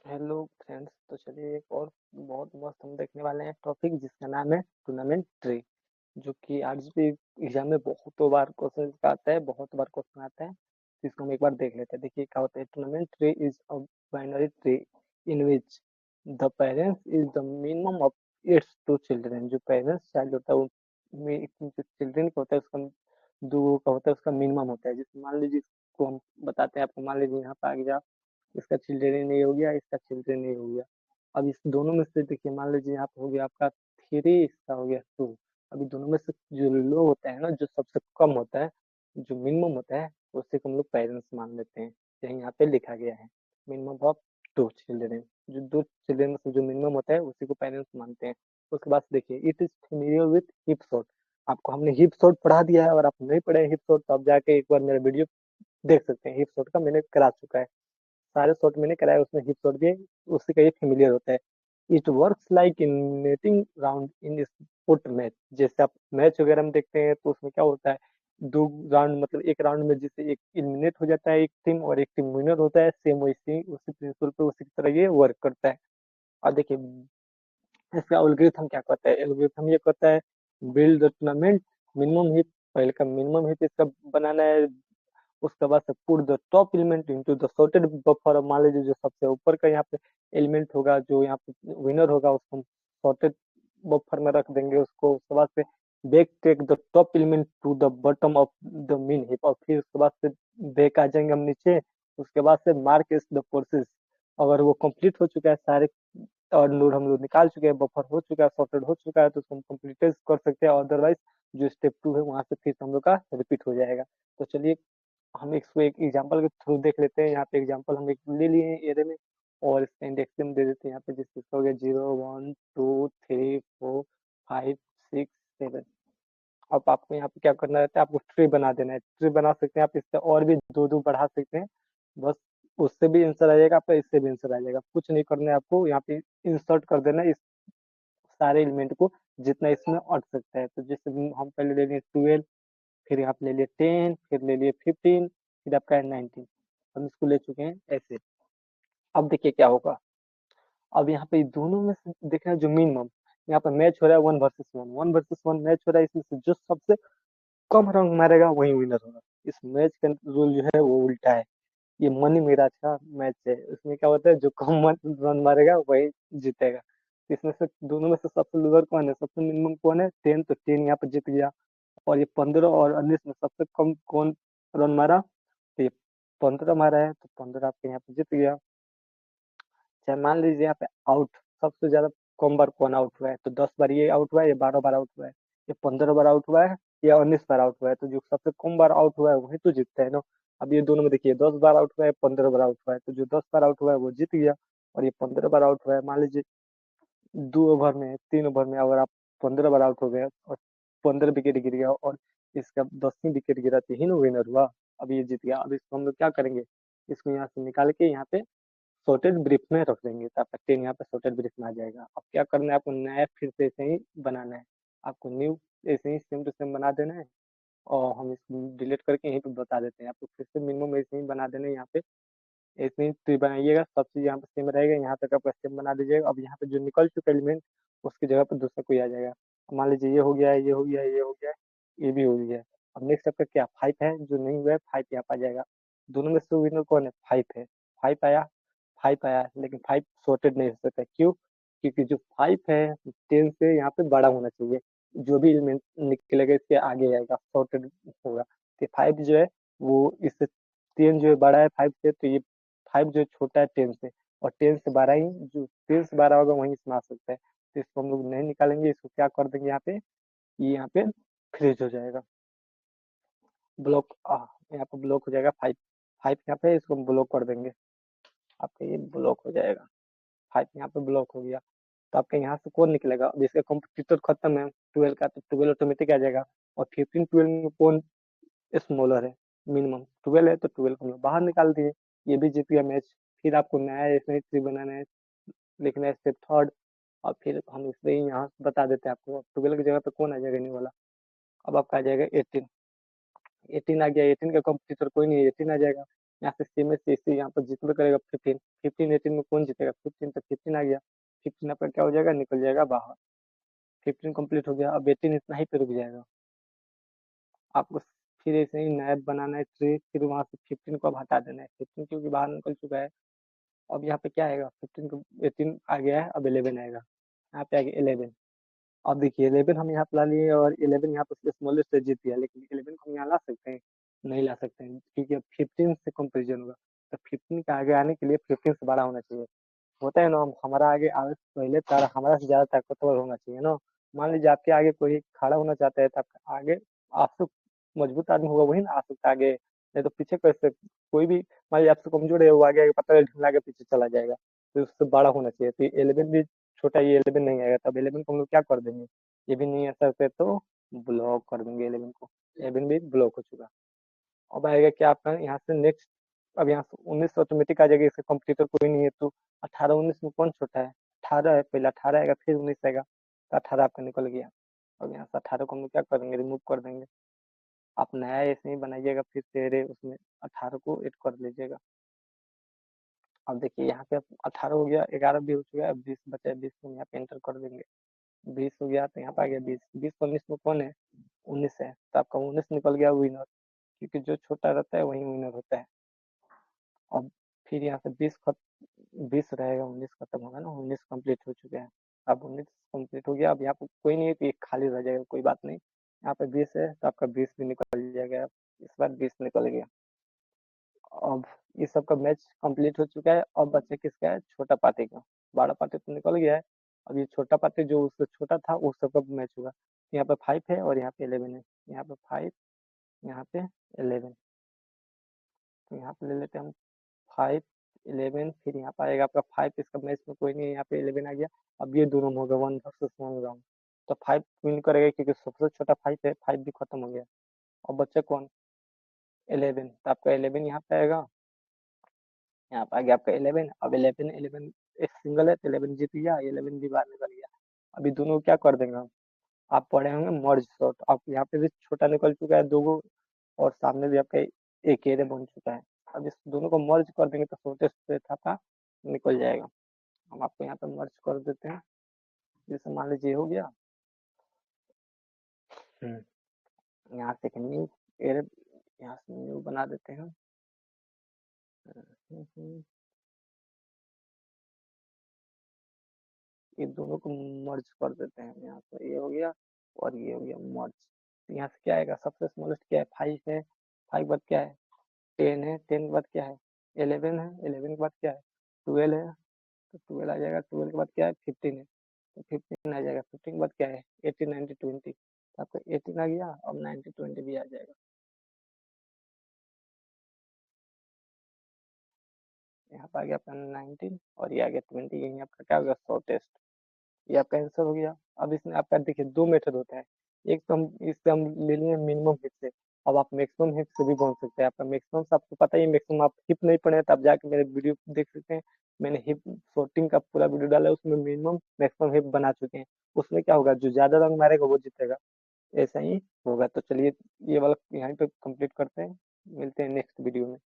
Hello friends. तो चलिए एक और बहुत मस्त हम देखने वाले हैं टॉपिक जिसका नाम है टूर्नामेंट ट्री, जो कि आरजीपी एग्जाम में बहुतों बार क्वेश्चन आता है, बहुत बार क्वेश्चन आता है। तो इसको हम एक बार देख लेते हैं। देखिए क्या होता है। Tournament tree is a binary tree in which the parents is the minimum of its two children. जो पेरेंट्स चाइल्ड होता है वो जो चिल्ड्रन का होता है उसका दो का होता है, उसका मिनिमम होता है। जैसे मान लीजिए इसको हम बताते हैं आपको। मान लीजिए यहाँ पे आ गया, इसका चिल्ड्रन ए हो गया, इसका चिल्ड्रन ए हो गया। अब इस दोनों में से देखिए, मान लीजिए यहाँ पे हो गया आपका 3, इसका हो गया 2। अभी दोनों में से जो लो होता है ना, जो सबसे कम होता है, जो मिनिमम होता है, उसी को हम लोग पेरेंट्स मान लेते हैं। यही यहाँ पे लिखा गया है, मिनिमम ऑफ 2 चिल्ड्रन। जो 2 चिल्ड्रन में से जो मिनिमम होता है उसी को पेरेंट्स मानते हैं। उसके बाद देखिए, it is familiar with hip shot. आपको हमने हिप शॉट पढ़ा दिया है, अगर आप नहीं पढ़े हिप शॉट तो आप जाके एक बार मेरा वीडियो देख सकते हैं। हिप शॉट का मैंने करा चुका है, सारे शॉट मैंने कराया, उसमें हिप शॉट भी उसी का ये फेमिलियर होता है। It works like in netting round in sport match. जैसे आप मैच वगैरह में देखते हैं तो उसमें क्या होता है, 2 राउंड मतलब एक राउंड में जिससे एक एलिमिनेट हो जाता है एक टीम और एक टीम विनर होता है, सेम वैसे उसी प्रिंसिपल पे उसी की तरह ये वर्क करता है। और देखिए इसका एल्गोरिथम क्या करता है। एल्गोरिथम ये करता है, build the tournament minimum hit. पहले का मिनिमम हिट इसका बनाना है। उसके बाद से put the top element into the sorted buffer. मान लीजिए जो सबसे ऊपर का यहाँ पे एलिमेंट होगा, जो यहाँ पे विनर होगा, उसको हम सॉर्टेड बफर में रख देंगे उसको। उसके बाद से back take the top element to the bottom of the min heap. और फिर उसके बाद से बैक आ जाएंगे हम नीचे। उसके बाद से मार्क इज द प्रोसेस। अगर वो कंप्लीट हो चुका है सारे और नोड हम लोग निकाल चुके हैं, बफर हो चुका है, सॉर्टेड हो चुका है, तो उसको हम कंप्लीट कर सकते हैं। अदरवाइज जो स्टेप 2 है वहां से फिर हम लोग का रिपीट हो जाएगा। तो चलिए हम इसको एक एग्जांपल के थ्रू देख लेते हैं। यहाँ पे एग्जांपल हम एक ले लिए हैं एरे में, और इसका इंडेक्स हम दे देते हैं यहाँ पे, जिससे हो गया 0 1 2 3 4 5 6 7। अब आपको यहाँ पे क्या करना रहता है, आपको ट्री बना देना है। ट्री बना सकते हैं आप, इससे और भी दो दो बढ़ा सकते हैं। बस उससे भी आंसर आ जाएगा आपका, इससे भी आंसर आ जाएगा। कुछ नहीं करना है आपको, यहाँ पे इंसर्ट कर देना है इस सारे एलिमेंट को जितना इसमें अट सकता है। तो जैसे हम पहले ले लिए 12, फिर यहाँ पे ले लिए 10, फिर ले लिए 15, फिर आपका है 19। हम इसको ले चुके हैं ऐसे। अब देखिए क्या होगा। अब यहाँ पे दोनों में से देखना जो मिनिमम, यहाँ पे मैच हो रहा है 1 वर्सेस 1, 1 वर्सेस 1 मैच हो रहा है। इसमें से जो सबसे कम रन मारेगा वही विनर होगा। इस मैच का रूल जो है वो उल्टा है। ये मनी मिराज का मैच है। इसमें क्या होता है, जो कम रन मारेगा वही जीतेगा। इसमें से दोनों में से सबसे लोअर कौन है, सबसे मिनिमम कौन है, 10। तो 10 यहाँ पे जीत गया। और ये 15 और 19 में सबसे कम कौन रन मारा, तो ये 15 मारा है, तो 15 आपके यहाँ पे जीत गया। चाहे मान लीजिए यहाँ पे आउट, सबसे ज्यादा कम बार कौन आउट हुआ है, तो 10 बार ये आउट हुआ है, ये 12 बार आउट हुआ है, ये 15 बार आउट हुआ है, या 19 बार आउट हुआ है। तो जो सबसे कम बार आउट हुआ है वही तो जीतता है ना। अब ये दोनों में देखिए, 10 बार आउट हुआ है, 15 बार आउट हुआ है, तो जो 10 बार आउट हुआ है वो जीत गया। और ये 15 बार आउट हुआ है। मान लीजिए 2 ओवर में, 3 ओवर में अगर आप 15 बार आउट हो गए और 15 विकेट गिर गया, और इसका 10वीं विकेट गिरा, तो यही ना विनर हुआ। अब ये जीत गया। अब इसको हम लोग क्या करेंगे, इसको यहाँ से निकाल के यहाँ पे सॉर्टेड ब्रीफ में रख देंगे, तो आपका 10 यहाँ पे सॉर्टेड ब्रीफ में आ जाएगा। अब क्या करना है आपको, नया फिर से ऐसे ही बनाना है। आपको न्यू ऐसे ही सेम टू सेम बना देना है। और हम इसको डिलीट करके यहीं पे बता देते हैं आपको, फिर से मिनिमम ऐसे ही बना देना है। यहाँ पे ऐसे ही ट्री बनाइएगा, सब चीज यहाँ पे सेम रहेगा। यहाँ तक आपका सेम बना दीजिएगा। अब यहाँ पे जो निकल चुका एलिमेंट, उसकी जगह पे दूसरा कोई आ जाएगा। अब मान लीजिए ये हो गया है, ये हो गया है, ये हो गया है, ये भी हो गया है। अब नेक्स्ट आपका क्या 5 है, जो नहीं हुआ है 5 यहाँ पे आ जाएगा। दोनों में से विनर कौन है, 5 है। 5 आया, 5 आया, लेकिन 5 सॉर्टेड नहीं हो सकता। क्यों, क्योंकि जो 5 है 10 से यहाँ पे बड़ा होना चाहिए। जो भी एलिमेंट निकलेगा इसके आगे आएगा, सॉर्टेड होगा। तो 5 जो है वो इससे 10 जो है बड़ा है 5 से, तो ये 5 जो है छोटा है 10 से। और 10 से 12 ही, जो 10 से 12 होगा वहीं इसमें आ सकता है। तो इसको हम लोग नहीं निकालेंगे, इसको क्या कर देंगे यहाँ पे, ये यहाँ पे फ्रीज हो जाएगा। ब्लॉक यहाँ पे ब्लॉक हो जाएगा 5। 5 यहाँ पे, इसको हम ब्लॉक कर देंगे, आपका ये ब्लॉक हो जाएगा। 5 यहाँ पे ब्लॉक हो गया। तो आपके यहाँ से कौन निकलेगा, अब इसका कंप्यूटर खत्म है 12 का, तो 12 ऑटोमेटिक आ जाएगा। और 15 12 में कौन स्मॉलर है, मिनिमम 12 है, तो 12 को हम लोग बाहर निकाल दिए। ये भी जीत गया मैच। फिर आपको नया ऐसे ही ट्री बनाना है, लिखना है स्टेप 3। और फिर हम इसमें ही यहाँ बता देते हैं आपको, 12 की जगह पे कौन आ जाएगा, नहीं वाला। अब आपका आ जाएगा 18। 18 आ गया, 18 का कंप्यूटर कोई नहीं है, 18 आ जाएगा। यहाँ से सी में सी यहाँ पर जितना करेगा 15, 15 18 में कौन जीतेगा? 15 तो 15 आ गया, 15 आपका क्या हो जाएगा, निकल जाएगा बाहर। 15 कंप्लीट हो गया, अब 18 इतना ही पे रुक जाएगा। आपको फिर ऐसे ही नया बनाना है ट्री, फिर वहां से 15 को अब हटा देना है, 15 क्योंकि बाहर निकल चुका है। अब यहाँ पे क्या आएगा, 15 को 18 आ गया है, अब 11 आएगा, यहाँ पे आ गया 11। अब देखिए 11 हम यहाँ पे ला लिए और 11 यहाँ पे स्मॉलेस्ट जीत गया, लेकिन 11 को हम यहाँ ला सकते हैं? नहीं ला सकते हैं, क्योंकि अब 15 से कंपेरिजन होगा। तो 15 के आगे आने के लिए 15 से बड़ा होना चाहिए। होता है ना, हमारा आगे आगे पहले तारा हमारा से ज्यादा ताकतवर होना चाहिए ना। मान लीजिए आपके आगे कोई खड़ा होना चाहता है, तो आपका आगे आपसे मजबूत आदमी होगा वही ना आ सकता है आगे, नहीं तो पीछे कैसे? कोई भी मान लीजिए आपसे कमजोर है, वो आगे आगे पता है ढिला के पीछे चला जाएगा। तो उससे बड़ा होना चाहिए, तो 11 भी छोटा, ये 11 नहीं आएगा, तब 11 को हम लोग क्या कर देंगे? ये भी नहीं आ सकते तो ब्लॉक कर देंगे 11 को, 11 भी ब्लॉक हो चुका। अब आएगा क्या आपका यहाँ से नेक्स्ट, अब यहाँ से 19 ऑटोमेटिक आ जाएगा, इसका कंप्यूटर कोई नहीं है तो 18 19 में कौन छोटा है? 18 है, पहले 18 आएगा फिर 19 आएगा, तो 18 आपका निकल गया। अब यहाँ से 18 को हम लोग क्या करेंगे, रिमूव कर देंगे। आप नया ऐसे ही बनाइएगा, फिर तेरे उसमें 18 को ऐड कर लीजिएगा। अब देखिए यहाँ पे 18 हो गया, 11 भी हो चुका है, अब 20 बचा है, 20 को हम यहाँ पे एंटर कर देंगे। 20 हो गया तो यहाँ पे आ गया 20, 20 को 19 में कौन है? 19 है, तो आपका 19 निकल गया विनर, क्योंकि जो छोटा रहता है वही विनर होता है। अब फिर यहाँ से 20 रहेगा, 19 खत्म होगा ना, 19 कंप्लीट हो चुके हैं। अब 19 कंप्लीट हो गया, अब यहाँ पे कोई नहीं है तो एक खाली रह जाएगा, कोई बात नहीं। यहाँ पे 20 है तो आपका 20 भी निकल जाएगा, इस बार 20 निकल गया। अब ये सब का मैच कंप्लीट हो चुका है, अब बच्चे किसका है? छोटा पार्टी का। बड़ा पार्टी तो निकल गया है, अब ये छोटा पार्टी जो उससे छोटा था उस सब का मैच होगा। यहाँ पे 5 है और यहाँ पे 11 है, यहाँ पे 5, यहाँ पे 11, तो यहाँ पे ले लेते हैं हम 5 11, फिर यहाँ पे आएगा आपका 5, इसका मैच में कोई नहीं है, यहाँ पे 11 आ गया। अब ये दोनों में होगा 1 वर्सेस 1 राउंड, तो 5 विन करेगा क्योंकि सबसे छोटा 5 है, 5 भी खत्म हो गया। अब बच्चा कौन? 11, तो आपका 11 यहाँ पे आएगा, यहाँ पे आ गया आपका 11। अब 11 11 एक सिंगल है तो 11 जीत गया, 11 भी बाहर निकल गया। अभी दोनों को क्या कर देंगे हम? आप पढ़े होंगे मर्ज शॉट, आप यहाँ पे भी छोटा निकल चुका है 2 गो, और सामने भी आपका एक एरिया बन चुका है। अब इस दोनों को मर्ज कर देंगे तो शॉर्टेस्ट पे था निकल जाएगा। हम आपको यहाँ पे मर्ज कर देते हैं, जैसे मान लीजिए हो गया। यहाँ से एक न्यू एरिया, यहाँ से न्यू बना देते हैं। हम्म, ये दोनों को मर्ज कर देते हैं, यहाँ से ये हो गया और ये हो गया मर्ज। तो यहाँ से क्या आएगा, सबसे स्मॉलेस्ट क्या है? 5 है, 5 बाद क्या है? 10 है, 10 के बाद क्या है? 11 है, 11 के बाद क्या है? 12 है, तो 12 आ जाएगा, 12 के बाद क्या है? 15 है, तो 15 आ जाएगा, 15 के बाद क्या है? 18 19 20, तो आपका 18 आ गया, अब 19 20 भी आ जाएगा। यहाँ पे आ गया आपका 19 और ये आ गया 20, यही आपका क्या होगा? शॉर्टेस्ट। ये आपका आंसर हो गया। अब इसमें आपका देखिए 2 मेथड होता है, एक तो हम इससे हम ले लिए मिनिमम हिप से, अब आप मैक्सिमम हिप से भी बोल सकते हैं। आपका मैक्सिमम से आपको पता ही, मैक्सिमम आप हिप नहीं पढ़े तो आप जाके मेरे वीडियो देख सकते हैं। मैंने हिप शॉर्टिंग का पूरा वीडियो डाला है, उसमें मिनिमम मैक्सिमम हिप बना चुके हैं। उसमें क्या होगा, जो ज्यादा रंग मारेगा वो जीतेगा, ऐसा ही होगा। तो चलिए ये वाला यहीं पे कंप्लीट करते हैं, मिलते हैं नेक्स्ट वीडियो में।